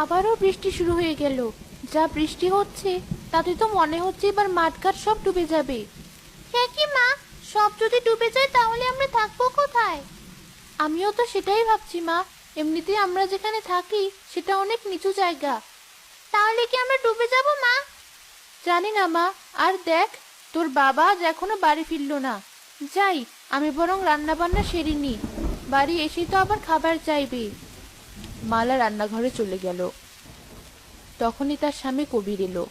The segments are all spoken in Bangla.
আবারও বৃষ্টি শুরু হয়ে গেল। যা বৃষ্টি হচ্ছে তাতে তো মনে হচ্ছে এবার মাঠঘাট সব ডুবে যাবে। সে কি মা, সব যদি ডুবে যায় তাহলে আমরা থাকবো কোথায়? আমিও তো সেটাই ভাবছি মা। এমনিতেই আমরা যেখানে থাকি সেটা অনেক নিচু জায়গা। তাহলে কি আমরা ডুবে যাব মা? জানি না মা। আর দেখ, তোর বাবা আজ এখনো বাড়ি ফিরলো না। যাই, আমি বরং রান্না বান্না সেরে নি। বাড়ি এসে তো আবার খাবার চাইবে। মালা রান্নাঘরে চলে গেল। তখনই তার স্বামী কবির এলো।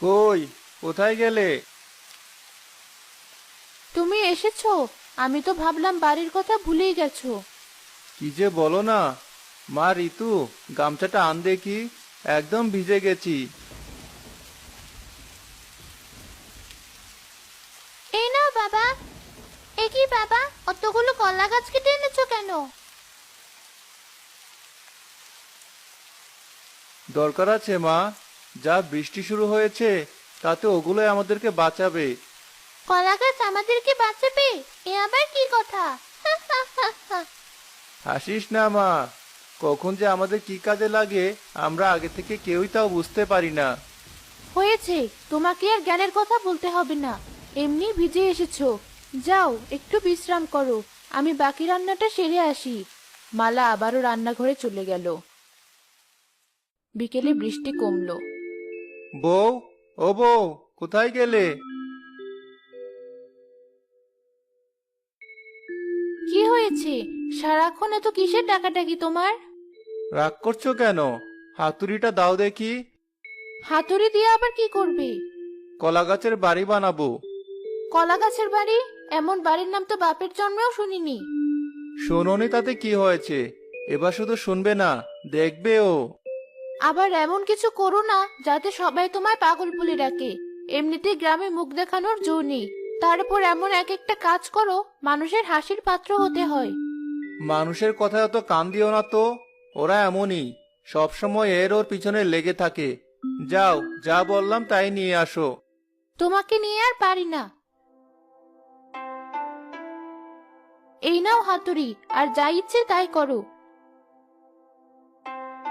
কই, কোথায় গেলে? তুমি এসেছো? আমি তো ভাবলাম বাড়ির কথা ভুলেই গেছো। কি যে বলো না। মা ঋতু, গামছাটা আন দেখি, একদম ভিজে গেছি। এই নাও বাবা। এ কি বাবা, অতগুলো কলা গাছ কেটে এনেছো কেন? দরকার আছে মা, যা বৃষ্টি শুরু হয়েছে তাতে ওগুলোই আমাদেরকে বাঁচাবে। কলা গাছ আমাদেরকে বাঁচাবে? এ আবার কি কথা? হাসিস না মা, কখন যে আমাদের কি কাজে লাগে আমরা আগে থেকে কেউই তাও বুঝতে পারি না। হয়েছে, তোমাকে আর জ্ঞানের কথা বলতে হবে না। এমনি ভিজে এসেছো। যাও একটু বিশ্রাম করো, আমি বাকি রান্নাটা সেরে আসি। মালা আবারও রান্নাঘরে চলে গেল। বিকেলে বৃষ্টি কমলো। বউ, ও বউ, কোথায় গেলে? কি হয়েছে? সারাক্ষণ এত কিসের ডাকাডাকি তোমার? রাগ করছো কেন? হাতুড়িটা দাও দেখি। হাতুড়ি দিয়ে আবার কি করবে? কলা গাছের বাড়ি বানাবো। কলা গাছের বাড়ি? এমন বাড়ির নাম তো বাপের জন্মেও শুনিনি। শোনোনি তাতে কি হয়েছে? এবার শুধু শুনবে না, দেখবেও। আবার এমন কিছু করো না যাতে সবাই তোমায় পাগল বলে ডাকে। এমনিতেই গ্রামে মুখ দেখানোর জো নেই, তারপর এমন এক একটা কাজ করো মানুষের হাসির পাত্র হতে হয়। মানুষের কথায় অত কান দিও না তো। ওরা এমনই, সব সময় এর ওর পিছনে লেগে থাকে। যাও, যা বললাম তাই নিয়ে আসো। তোমাকে নিয়ে আর পারি না। এই নাও হাতুড়ি, আর যা ইচ্ছে তাই করো।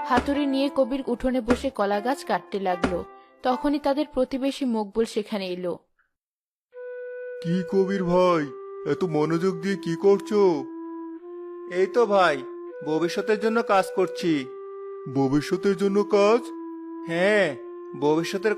হাতুড়ি নিয়ে কবির উঠোনে বসে কলা গাছ কাটতে লাগলো। তখনই তাদের প্রতিবেশী মকবুল সেখানে এলো। কি কবির ভাই, এত মনোযোগ দিয়ে কি করছো? এই তো ভাই, ভবিষ্যতের জন্য কাজ করছি। ভবিষ্যতের জন্য কাজ? হ্যাঁ, ভবিষ্যতের